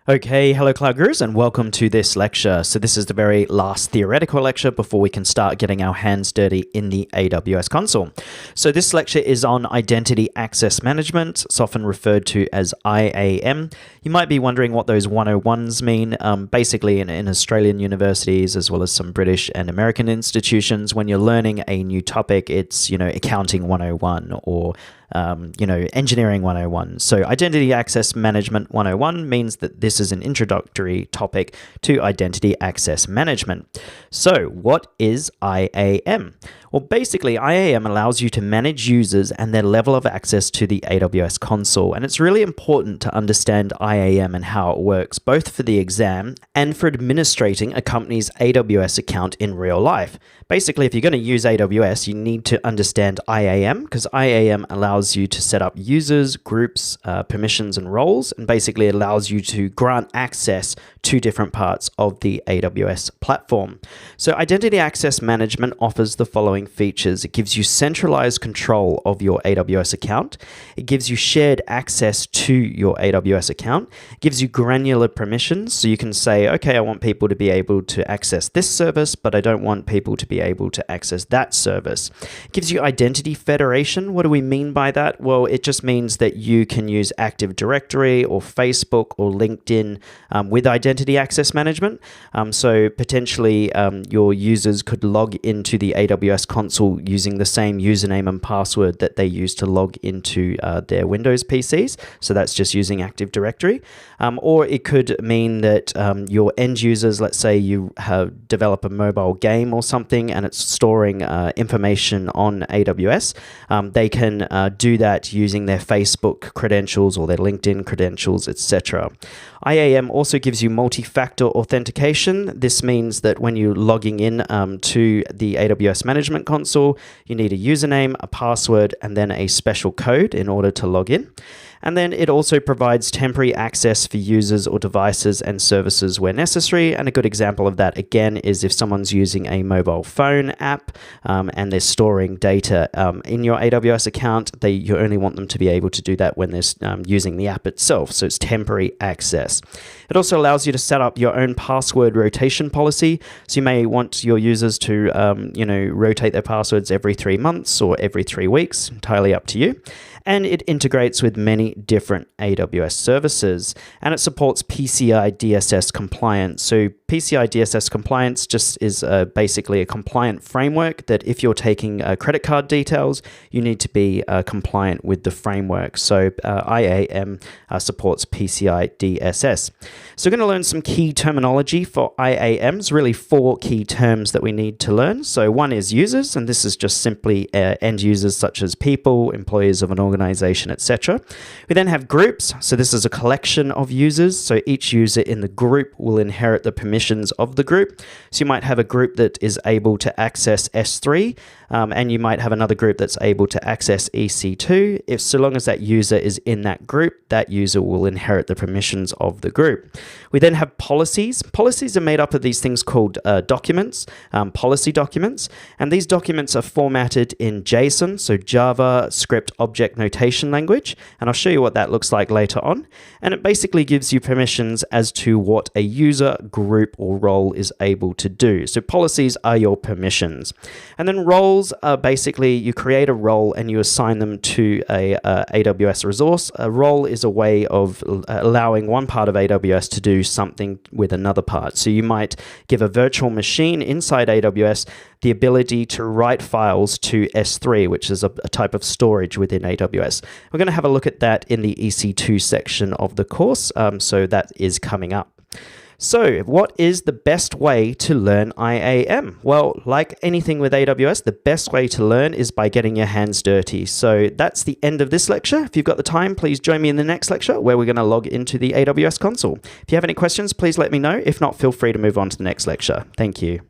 Okay, hello Cloud Gurus and welcome to this lecture. So this is the very last theoretical lecture before we can start getting our hands dirty in the AWS console. So this lecture is on Identity Access Management. It's often referred to as IAM. You might be wondering what those 101s mean. Basically in Australian universities as well as some British and American institutions, when you're learning a new topic, it's, accounting 101 or engineering 101. So Identity Access Management 101 means that this is an introductory topic to Identity Access Management. So what is IAM? Well, basically, IAM allows you to manage users and their level of access to the AWS console. And it's really important to understand IAM and how it works, both for the exam and for administrating a company's AWS account in real life. Basically, if you're going to use AWS, you need to understand IAM because IAM allows you to set up users, groups, permissions, and roles. And basically, it allows you to grant access to different parts of the AWS platform. So Identity Access Management offers the following features. It gives you centralized control of your AWS account. It gives you shared access to your AWS account. It gives you granular permissions. So you can say, okay, I want people to be able to access this service, but I don't want people to be able to access that service. It gives you identity federation. What do we mean by that? Well, it just means that you can use Active Directory or Facebook or LinkedIn with Identity Access Management. So potentially your users could log into the AWS console using the same username and password that they use to log into their Windows PCs. So that's just using Active Directory. Or it could mean that your end users, let's say you have developed a mobile game or something and it's storing information on AWS, they can do that using their Facebook credentials or their LinkedIn credentials, etc. IAM also gives you multi-factor authentication. This means that when you're logging in to the AWS Management Console, you need a username, a password, and then a special code in order to log in. And then it also provides temporary access for users or devices and services where necessary. And a good example of that, again, is if someone's using a mobile phone app and they're storing data in your AWS account, you only want them to be able to do that when they're using the app itself. So it's temporary access. It also allows you to set up your own password rotation policy. So you may want your users to, rotate their passwords every 3 months or every 3 weeks, entirely up to you. And it integrates with many different AWS services, and it supports PCI DSS compliance. So PCI DSS compliance just is basically a compliant framework that if you're taking credit card details, you need to be compliant with the framework. So IAM supports PCI DSS. So we're going to learn some key terminology for IAMs, really 4 key terms that we need to learn. So one is users, and this is just simply end users such as people, employees of an organization, etc. We then have groups. So this is a collection of users. So each user in the group will inherit the permissions of the group. So you might have a group that is able to access S3, and you might have another group that's able to access EC2. If so long as that user is in that group, that user will inherit the permissions of the group. We then have policies. Policies are made up of these things called documents, policy documents, and these documents are formatted in JSON, so Java Script Object Notation Language, and I'll show you what that looks like later on. And it basically gives you permissions as to what a user, group, or role is able to do. So policies are your permissions. And then roles are basically you create a role and you assign them to a AWS resource. A role is a way of allowing one part of AWS to do something with another part. So you might give a virtual machine inside AWS the ability to write files to S3, which is a type of storage within AWS. We're going to have a look at that in the EC2 section of the course, so that is coming up. So what is the best way to learn IAM? Well, like anything with AWS, the best way to learn is by getting your hands dirty. So that's the end of this lecture. If you've got the time, please join me in the next lecture where we're going to log into the AWS console. If you have any questions, please let me know. If not, feel free to move on to the next lecture. Thank you.